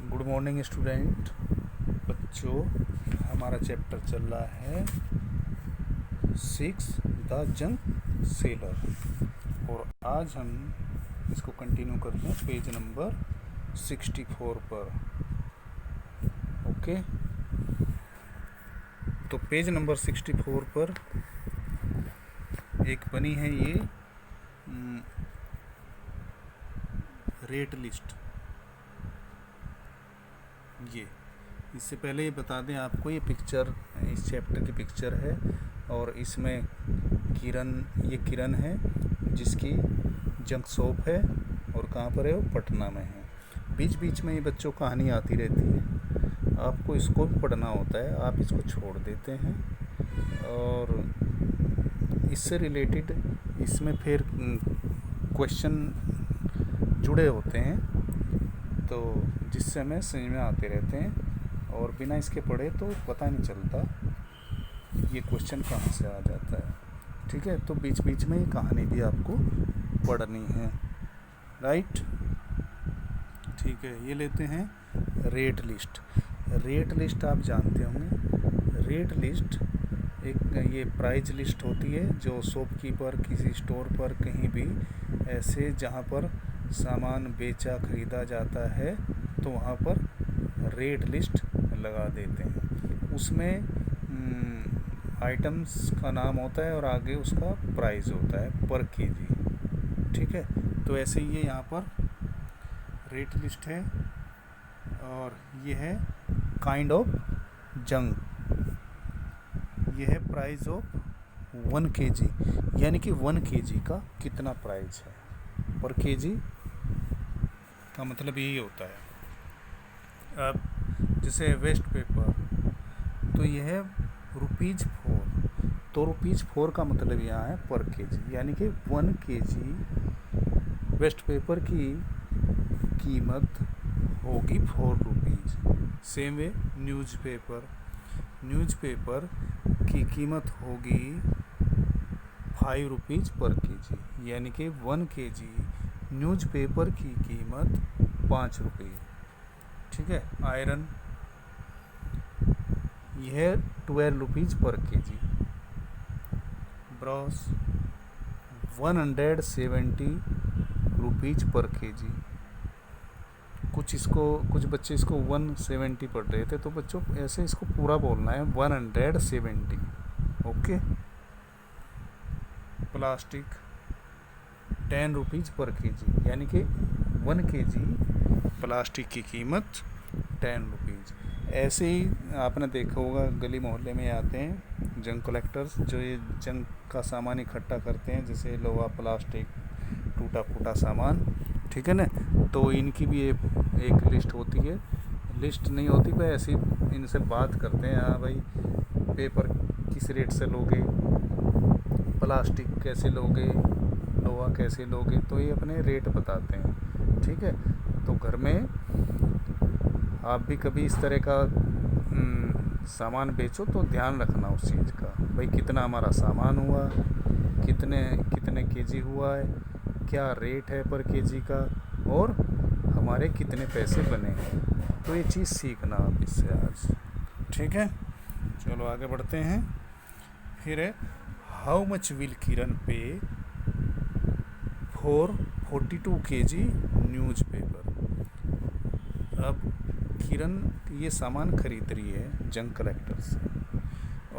Good morning student. बच्चों, हमारा chapter चल रहा है 6 द जंक सेलर और आज हम इसको कंटिन्यू करते हैं पेज नंबर 64 पर। ओके, तो पेज नंबर 64 पर एक बनी है ये रेट लिस्ट। ये इससे पहले ये बता दें आपको, ये पिक्चर इस चैप्टर की पिक्चर है और इसमें ये किरण है जिसकी जंक शॉप है और कहाँ पर है, वो पटना में है। बीच बीच में ये बच्चों कहानी आती रहती है, आपको इसको भी पढ़ना होता है, आप इसको छोड़ देते हैं और इससे रिलेटेड इसमें फिर क्वेश्चन जुड़े होते हैं तो जिससे हमें समझ में आते रहते हैं और बिना इसके पढ़े तो पता नहीं चलता ये क्वेश्चन कहाँ से आ जाता है। ठीक है, तो बीच बीच में ये कहानी भी आपको पढ़नी है, राइट। ठीक है, ये लेते हैं रेट लिस्ट। रेट लिस्ट आप जानते होंगे। रेट लिस्ट एक ये प्राइस लिस्ट होती है जो शॉपकीपर किसी स्टोर पर कहीं भी ऐसे जहाँ पर सामान बेचा खरीदा जाता है तो वहाँ पर रेट लिस्ट लगा देते हैं। उसमें आइटम्स का नाम होता है और आगे उसका प्राइस होता है पर केजी। ठीक है, तो ऐसे ही ये यहाँ पर रेट लिस्ट है और ये है काइंड ऑफ जंक। ये है प्राइस ऑफ 1 kg, यानी कि 1 kg का कितना प्राइस है। पर केजी का मतलब यही होता है। अब जैसे वेस्ट पेपर, तो यह है ₹4। तो ₹4 का मतलब यहाँ है पर केजी, यानी कि 1 kg वेस्ट पेपर की कीमत होगी ₹4। सेम वे न्यूज़पेपर की कीमत होगी ₹5 पर केजी, यानी कि 1 kg न्यूज़पेपर की कीमत ₹5। ठीक है, आयरन यह ₹12 पर केजी। ब्रॉस ₹170 पर केजी। कुछ बच्चे इसको 170 पढ़ रहे थे, तो बच्चों ऐसे इसको पूरा बोलना है 170। ओके। प्लास्टिक ₹10 पर केजी, यानी कि 1 kg प्लास्टिक की कीमत ₹10। ऐसे ही आपने देखा होगा गली मोहल्ले में आते हैं जंक कलेक्टर्स, जो ये जंक का सामान इकट्ठा करते हैं, जैसे लोहा प्लास्टिक टूटा फूटा सामान। ठीक है ना, तो इनकी भी एक लिस्ट होती है। लिस्ट नहीं होती भाई, ऐसी इनसे बात करते हैं, हाँ भाई पेपर किस रेट से लोगे, प्लास्टिक कैसे लोगे, लोहा कैसे लोगे, तो ये अपने रेट बताते हैं। ठीक है, तो घर में आप भी कभी इस तरह का सामान बेचो तो ध्यान रखना उस चीज़ का, भाई कितना हमारा सामान हुआ, कितने केजी हुआ है, क्या रेट है पर केजी का और हमारे कितने पैसे बने हैं। तो ये चीज़ सीखना आप इससे आज। ठीक है, चलो आगे बढ़ते हैं। फिर है हाउ मच विल किरण पे फॉर 42 kg न्यूज़पेपर। अब किरण ये सामान खरीद रही है जंक कलेक्टर से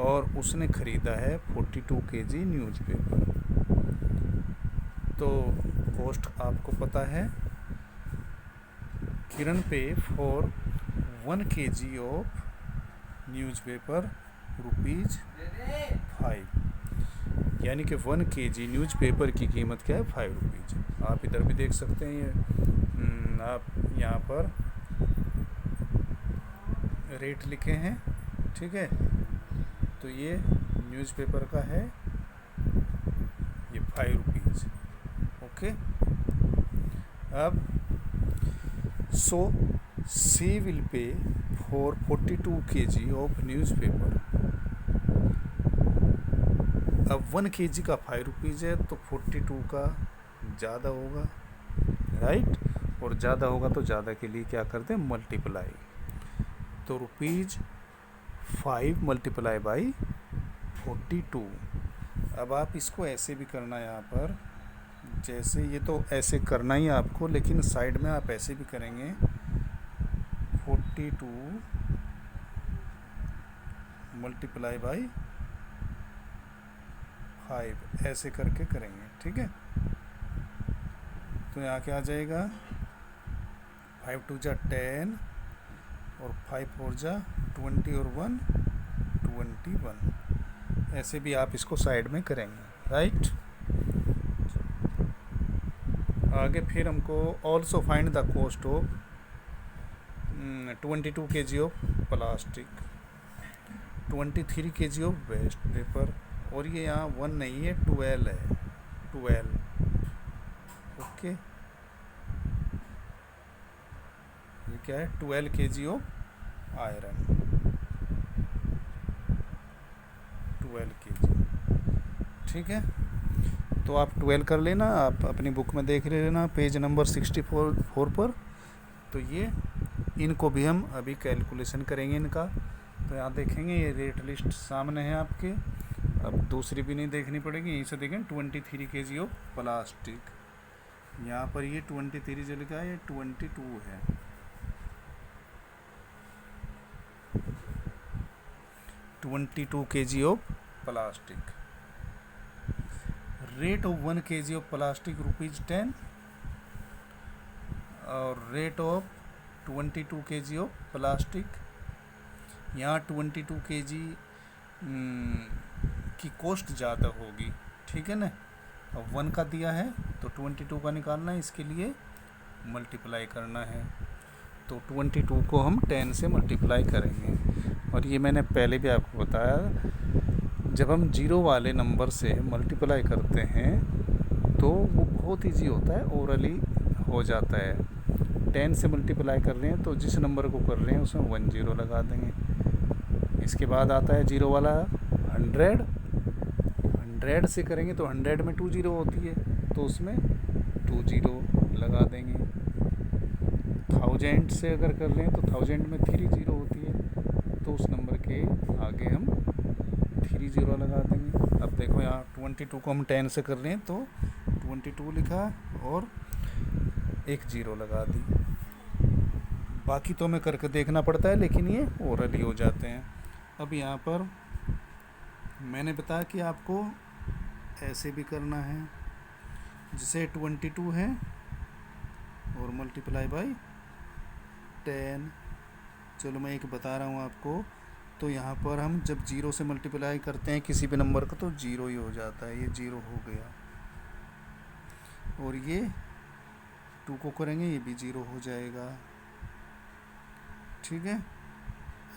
और उसने ख़रीदा है 42 kg न्यूज़पेपर। तो कॉस्ट आपको पता है, किरण पे फॉर 1 kg ऑफ न्यूज़पेपर ₹5, यानी कि 1 kg न्यूज़पेपर की कीमत क्या है, ₹5। आप इधर भी देख सकते हैं, ये आप यहाँ पर रेट लिखे हैं। ठीक है, तो ये न्यूज़पेपर का है, ये ₹5। ओके। अब she will pay for 42 kg of newspaper. अब 1 kg का ₹5 है तो 42 का ज़्यादा होगा, राइट। और ज़्यादा होगा तो ज़्यादा के लिए क्या करते हैं, मल्टीप्लाई। तो ₹5 मल्टीप्लाई बाई 42। अब आप इसको ऐसे भी करना है यहाँ पर, जैसे ये तो ऐसे करना ही है आपको, लेकिन साइड में आप ऐसे भी करेंगे 42 मल्टीप्लाई बाई 5 ऐसे करके करेंगे, ठीक है। तो यहाँ क्या आ जाएगा, 5 2 जा 10 और 5 4 जा 20 और 1 21। ऐसे भी आप इसको साइड में करेंगे, राइट। आगे फिर हमको also find the cost of 22 kg of plastic, 23 kg of waste paper, और ये यहाँ 1 नहीं है, 12 है, 12। ओके, ये क्या है, 12 kg ऑफ आयरन, 12 kg, ठीक है। तो आप 12 कर लेना, आप अपनी बुक में देख लेना पेज नंबर 64 पर। तो ये इनको भी हम अभी कैलकुलेशन करेंगे इनका। तो यहाँ देखेंगे ये रेट लिस्ट सामने है आपके, अब दूसरी भी नहीं देखनी पड़ेगी, यहीं से देखें 23 kg ऑफ प्लास्टिक। यहाँ पर ये 23 जो लिखा है ये 22 है, 22 kg of plastic. Rate of 1 kg of plastic ₹10, और rate of 22 kg of plastic, यहाँ 22 kg की कॉस्ट ज़्यादा होगी, ठीक है ना। अब 1 का दिया है तो 22 का निकालना है, इसके लिए मल्टीप्लाई करना है। तो 22 को हम 10 से मल्टीप्लाई करेंगे। और ये मैंने पहले भी आपको बताया, जब हम जीरो वाले नंबर से मल्टीप्लाई करते हैं तो वो बहुत ईजी होता है, ओरली हो जाता है। 10 से मल्टीप्लाई कर रहे हैं तो जिस नंबर को कर रहे हैं उसमें 1 0 लगा देंगे। इसके बाद आता है जीरो वाला 100, 100 से करेंगे तो 100 में 2 0 होती है, तो उसमें 2 0 लगा देंगे। 1000 से अगर कर लें तो 1000 में 3 0 होती है, तो उस नंबर के आगे हम 3 0 लगा देंगे। अब देखो यहाँ 22 को हम 10 से कर रहे हैं तो 22 लिखा और 1 0 लगा दी। बाकी तो हमें करके देखना पड़ता है, लेकिन ये ओरली हो जाते हैं। अब यहाँ पर मैंने बताया कि आपको ऐसे भी करना है, जैसे 22 है और मल्टीप्लाई बाई 10। चलो मैं एक बता रहा हूँ आपको। तो यहाँ पर हम जब 0 से मल्टीप्लाई करते हैं किसी भी नंबर का तो 0 ही हो जाता है, ये 0 हो गया। और ये 2 को करेंगे, ये भी 0 हो जाएगा, ठीक है।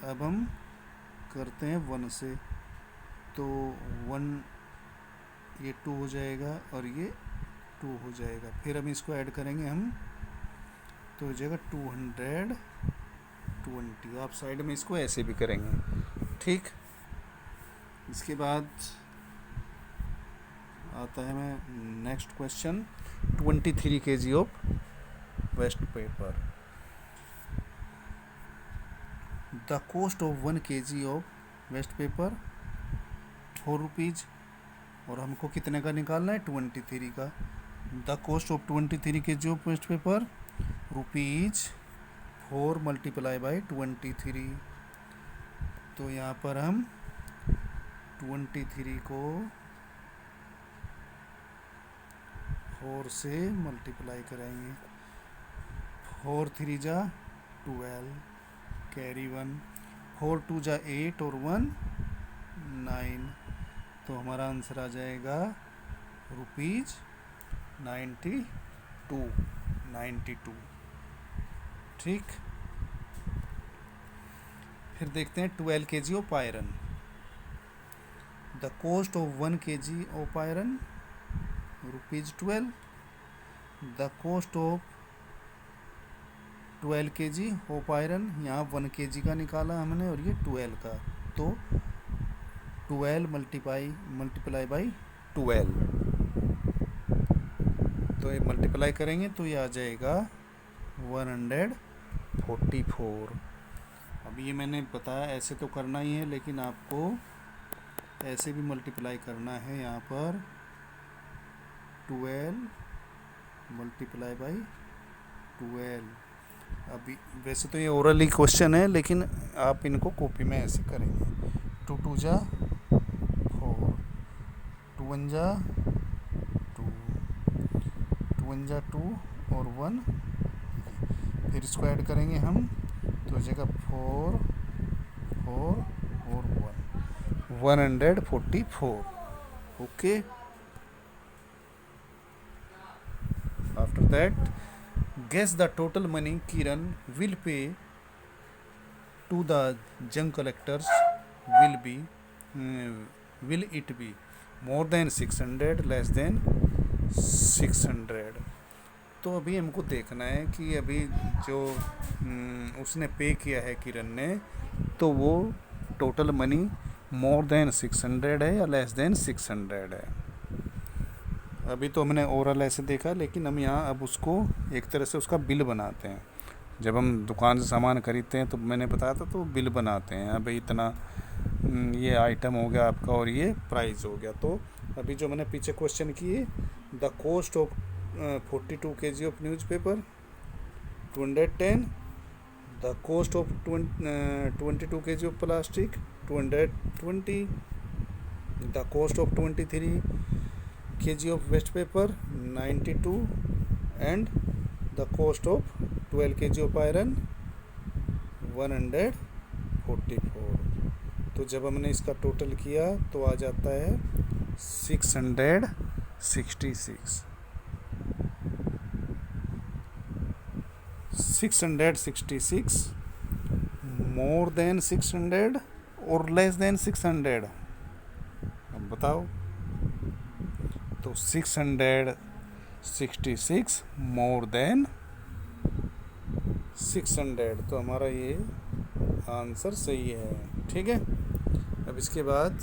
अब हम करते हैं 1 से, तो 1 ये 2 हो जाएगा और ये 2 हो जाएगा। फिर हम इसको ऐड करेंगे हम, तो हो जाएगा 220। आप साइड में इसको ऐसे भी करेंगे, ठीक। इसके बाद आता है मैं next question, 23 kg of waste paper. The cost of 1 kg of waste paper ₹4, और हमको कितने का निकालना है, 23 का। The cost of 23 kg of waste paper ₹4 multiply by 23। तो यहाँ पर हम 23 को 4 से मल्टीप्लाई करेंगे। 4 3 जा 12, कैरी 1, 4 2 जा 8 और 1 9। तो हमारा आंसर आ जाएगा ₹92, ठीक। फिर देखते हैं 12 kg of iron. The cost of 1 kg of iron ₹12। The cost of 12 kg of iron, यहाँ 1 kg का निकाला हमने और ये 12 का, तो 12 मल्टीप्लाई बाई 12। तो ये मल्टीप्लाई करेंगे तो ये आ जाएगा 144। अब ये मैंने बताया ऐसे तो करना ही है, लेकिन आपको ऐसे भी मल्टीप्लाई करना है। यहाँ पर 12 मल्टीप्लाई बाई 12। अभी वैसे तो ये ओरली क्वेश्चन है, लेकिन आप इनको कॉपी में ऐसे करेंगे। 2 2 जा 4, 2 1 जा 2, 2 1 जा 2 और 1, फिर इसको ऐड करेंगे हम तो हो जाएगा 4 4 और 1, 144। Okay, after that guess the total money Kiran will pay to the junk collectors will it be more than 600, less than 600? तो अभी हमको देखना है कि अभी जो उसने पे किया है किरण ने, तो वो टोटल मनी मोर देन 600 है या लेस देन 600 है। अभी तो हमने ओरल ऐसे देखा, लेकिन हम यहाँ अब उसको एक तरह से उसका बिल बनाते हैं। जब हम दुकान से सामान खरीदते हैं तो मैंने बताया था, तो बिल बनाते हैं। अभी इतना ये आइटम हो गया आपका और ये प्राइस हो गया। तो अभी जो मैंने पीछे क्वेश्चन किए, the cost of 42 kg of newspaper 210, the cost of 22 kg of plastic 220, the cost of 23 kg of waste paper 92, and the cost of 12 kg of iron 144। तो जब हमने इसका टोटल किया तो आ जाता है 666 मोर देन 600 और लेस देन 600। अब बताओ, तो 666 मोर देन 600, तो हमारा ये आंसर सही है। ठीक है, अब इसके बाद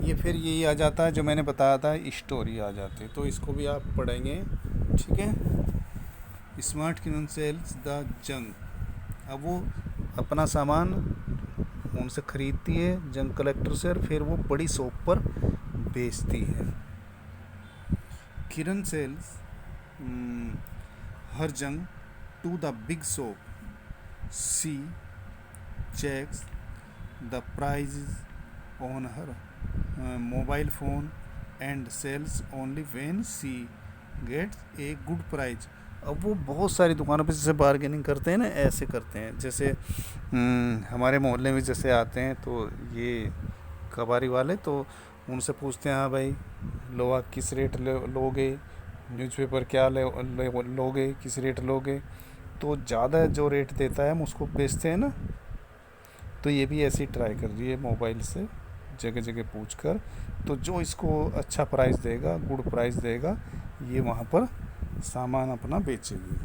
ये फिर यही आ जाता है जो मैंने बताया था, स्टोरी आ जाती है। तो इसको भी आप पढ़ेंगे। ठीक है, smart Kiran sells the junk. अब वो अपना सामान उनसे खरीदती है, जंक कलेक्टर से, और फिर वो बड़ी शॉप पर बेचती है। Kiran sells her junk to the big shop, she checks the price on her mobile phone and sells only when she gets a good price. अब वो बहुत सारी दुकानों पे जैसे बार्गेनिंग करते हैं ना, ऐसे करते हैं। जैसे हमारे मोहल्ले में जैसे आते हैं तो ये कबाड़ी वाले, तो उनसे पूछते हैं, हाँ भाई लोहा किस रेट लोगे, न्यूज़पेपर क्या लोगे, किस रेट लोगे। तो ज़्यादा जो रेट देता है हम उसको बेचते हैं ना। तो ये भी ऐसे ही ट्राई कर रही है मोबाइल से जगह जगह पूछकर, तो जो इसको अच्छा प्राइस देगा, गुड प्राइस देगा, ये वहाँ पर सामान अपना बेचेगी।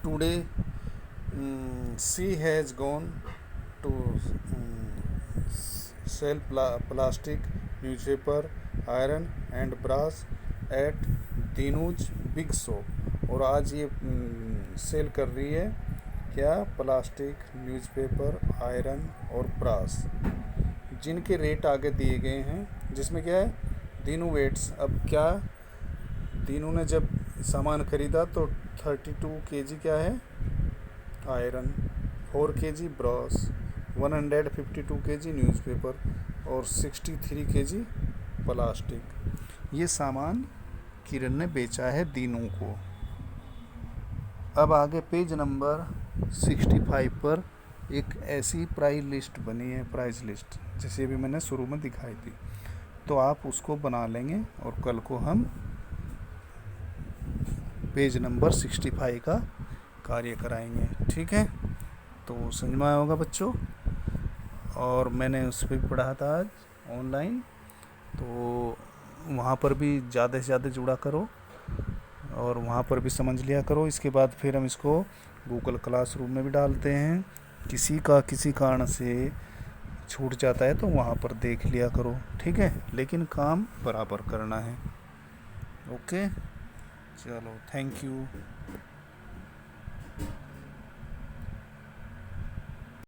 Today she has gone to sell plastic, newspaper, iron and brass at Dinu's big shop. और आज ये सेल कर रही है क्या, प्लास्टिक, न्यूज़पेपर, आयरन और ब्रास, जिनके रेट आगे दिए गए हैं, जिसमें क्या है, दीनू वेट्स। अब क्या, दीनू ने जब सामान खरीदा तो 32 kg क्या है iron, 4 kg brass, 152 kg newspaper और 63 kg प्लास्टिक। ये सामान किरण ने बेचा है दीनू को। अब आगे पेज नंबर 65 पर एक ऐसी प्राइस लिस्ट बनी है, प्राइस लिस्ट जैसे अभी मैंने शुरू में दिखाई थी। तो आप उसको बना लेंगे और कल को हम पेज नंबर 65 का कार्य कराएंगे। ठीक है, तो समझ में आया होगा बच्चों। और मैंने उस पर भी पढ़ा था आज ऑनलाइन, तो वहाँ पर भी ज़्यादा से ज़्यादा जुड़ा करो और वहाँ पर भी समझ लिया करो। इसके बाद फिर हम इसको गूगल क्लासरूम में भी डालते हैं। किसी कारण से छूट जाता है तो वहाँ पर देख लिया करो। ठीक है, लेकिन काम बराबर करना है। ओके। चलो, थैंक यू।